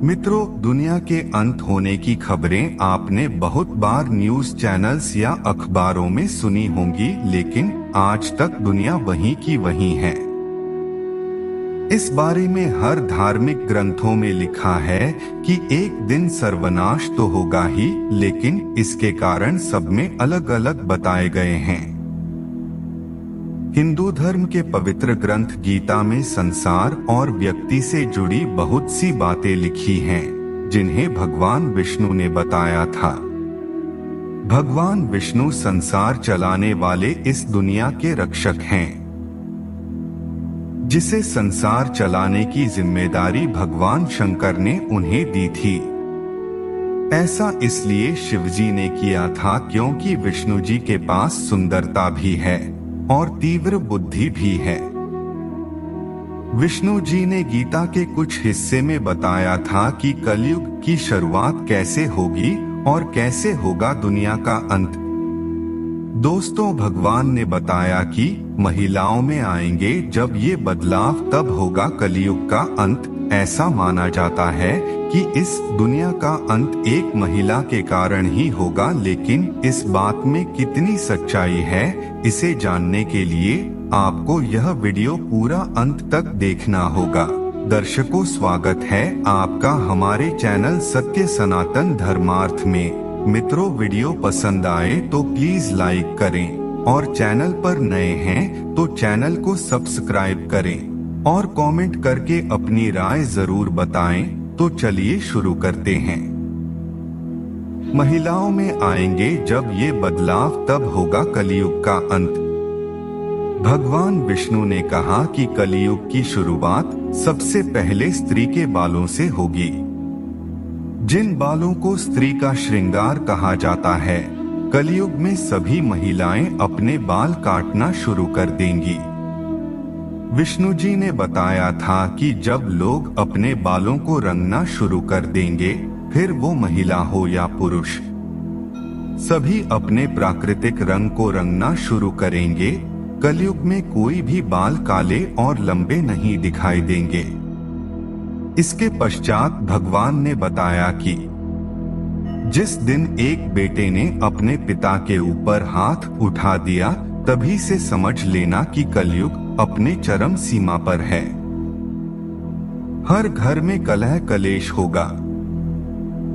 मित्रों, दुनिया के अंत होने की खबरें आपने बहुत बार न्यूज चैनल्स या अखबारों में सुनी होंगी, लेकिन आज तक दुनिया वहीं की वहीं है। इस बारे में हर धार्मिक ग्रंथों में लिखा है कि एक दिन सर्वनाश तो होगा ही, लेकिन इसके कारण सब में अलग अलग बताए गए हैं। हिंदू धर्म के पवित्र ग्रंथ गीता में संसार और व्यक्ति से जुड़ी बहुत सी बातें लिखी हैं, जिन्हें भगवान विष्णु ने बताया था। भगवान विष्णु संसार चलाने वाले इस दुनिया के रक्षक हैं, जिसे संसार चलाने की जिम्मेदारी भगवान शंकर ने उन्हें दी थी। ऐसा इसलिए शिवजी ने किया था क्योंकि विष्णु जी के पास सुंदरता भी है और तीव्र बुद्धि भी है। विष्णु जी ने गीता के कुछ हिस्से में बताया था कि कलयुग की शुरुआत कैसे होगी और कैसे होगा दुनिया का अंत। दोस्तों, भगवान ने बताया कि महिलाओं में आएंगे जब ये बदलाव तब होगा कलयुग का अंत। ऐसा माना जाता है कि इस दुनिया का अंत एक महिला के कारण ही होगा, लेकिन इस बात में कितनी सच्चाई है, इसे जानने के लिए आपको यह वीडियो पूरा अंत तक देखना होगा। दर्शकों, स्वागत है आपका हमारे चैनल सत्य सनातन धर्मार्थ में। मित्रों, वीडियो पसंद आए तो प्लीज लाइक करें और चैनल पर नए हैं तो चैनल को सब्सक्राइब करें और कमेंट करके अपनी राय जरूर बताएं। तो चलिए शुरू करते हैं। महिलाओं में आएंगे जब ये बदलाव तब होगा कलयुग का अंत। भगवान विष्णु ने कहा कि कलयुग की शुरुआत सबसे पहले स्त्री के बालों से होगी। जिन बालों को स्त्री का श्रृंगार कहा जाता है, कलयुग में सभी महिलाएं अपने बाल काटना शुरू कर देंगी। विष्णु जी ने बताया था कि जब लोग अपने बालों को रंगना शुरू कर देंगे, फिर वो महिला हो या पुरुष, सभी अपने प्राकृतिक रंग को रंगना शुरू करेंगे। कलयुग में कोई भी बाल काले और लंबे नहीं दिखाई देंगे। इसके पश्चात भगवान ने बताया कि जिस दिन एक बेटे ने अपने पिता के ऊपर हाथ उठा दिया, तभी से समझ लेना कि कलयुग अपने चरम सीमा पर है। हर घर में कलह कलेश होगा,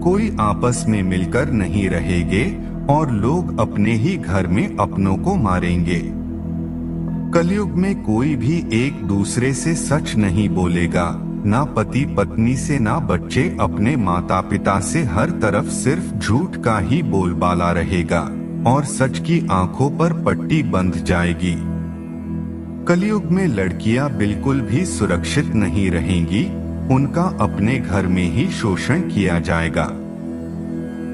कोई आपस में मिलकर नहीं रहेंगे और लोग अपने ही घर में अपनों को मारेंगे। कलयुग में कोई भी एक दूसरे से सच नहीं बोलेगा, ना पति पत्नी से ना बच्चे अपने माता पिता से। हर तरफ सिर्फ झूठ का ही बोलबाला रहेगा और सच की आंखों पर पट्टी बंध जाएगी। कलयुग में लड़कियां बिल्कुल भी सुरक्षित नहीं रहेंगी, उनका अपने घर में ही शोषण किया जाएगा।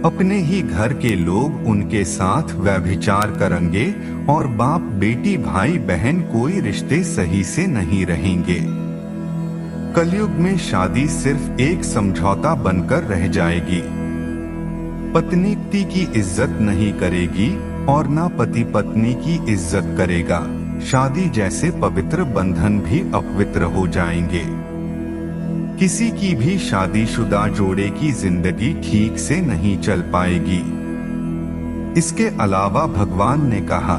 अपने ही घर के लोग उनके साथ व्यभिचार करेंगे और बाप बेटी भाई बहन कोई रिश्ते सही से नहीं रहेंगे। कलयुग में शादी सिर्फ एक समझौता बनकर रह जाएगी। पत्नी पति की इज्जत नहीं करेगी और ना पति पत्नी की इज्जत करेगा। शादी जैसे पवित्र बंधन भी अपवित्र हो जाएंगे। किसी की भी शादीशुदा जोड़े की जिंदगी ठीक से नहीं चल पाएगी। इसके अलावा भगवान ने कहा,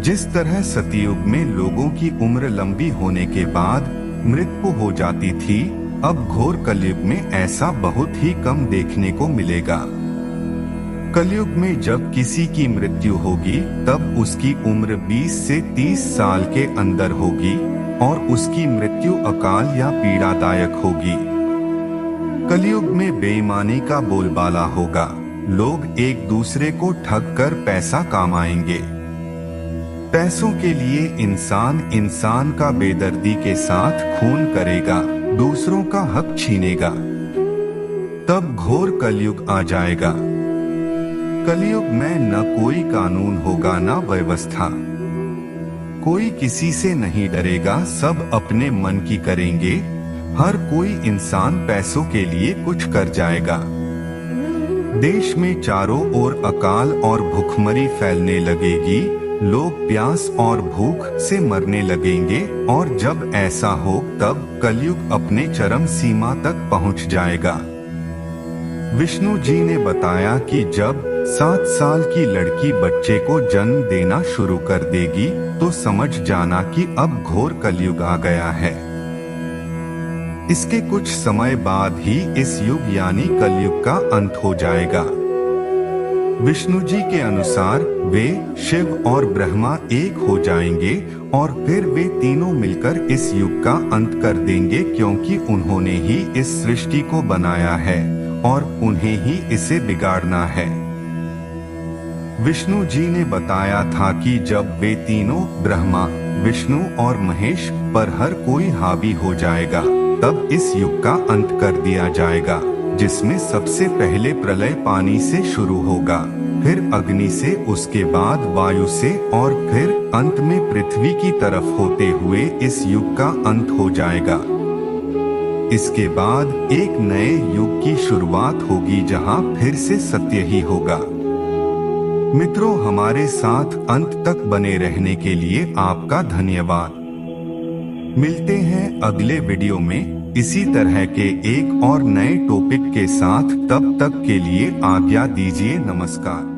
जिस तरह सतयुग में लोगों की उम्र लंबी होने के बाद मृत्यु हो जाती थी, अब घोर कलयुग में ऐसा बहुत ही कम देखने को मिलेगा। कलयुग में जब किसी की मृत्यु होगी, तब उसकी उम्र 20 से 30 साल के अंदर होगी और उसकी मृत्यु अकाल या पीड़ादायक होगी। कलयुग में बेईमानी का बोलबाला होगा, लोग एक दूसरे को ठग कर पैसा कमाएंगे। पैसों के लिए इंसान का बेदर्दी के साथ खून करेगा, दूसरों का हक छीनेगा। तब घोर कलयुग आ जाएगा। कलयुग में न कोई कानून होगा न व्यवस्था, कोई किसी से नहीं डरेगा, सब अपने मन की करेंगे। हर कोई इंसान पैसों के लिए कुछ कर जाएगा। देश में चारों ओर अकाल और भूखमरी फैलने लगेगी। लोग प्यास और भूख से मरने लगेंगे और जब ऐसा हो तब कलयुग अपने चरम सीमा तक पहुंच जाएगा। विष्णु जी ने बताया कि जब 7 साल की लड़की बच्चे को जन्म देना शुरू कर देगी तो समझ जाना कि अब घोर कलयुग आ गया है। इसके कुछ समय बाद ही इस युग यानी कलयुग का अंत हो जाएगा। विष्णु जी के अनुसार वे शिव और ब्रह्मा एक हो जाएंगे और फिर वे तीनों मिलकर इस युग का अंत कर देंगे, क्योंकि उन्होंने ही इस सृष्टि को बनाया है और उन्हें ही इसे बिगाड़ना है। विष्णु जी ने बताया था कि जब वे तीनों ब्रह्मा, विष्णु और महेश पर हर कोई हावी हो जाएगा तब इस युग का अंत कर दिया जाएगा, जिसमें सबसे पहले प्रलय पानी से शुरू होगा, फिर अग्नि से, उसके बाद वायु से और फिर अंत में पृथ्वी की तरफ होते हुए इस युग का अंत हो जाएगा। इसके बाद एक नए युग की शुरुआत होगी जहां फिर से सत्य ही होगा। मित्रों, हमारे साथ अंत तक बने रहने के लिए आपका धन्यवाद। मिलते हैं अगले वीडियो में इसी तरह के एक और नए टॉपिक के साथ। तब तक के लिए आज्ञा दीजिए। नमस्कार।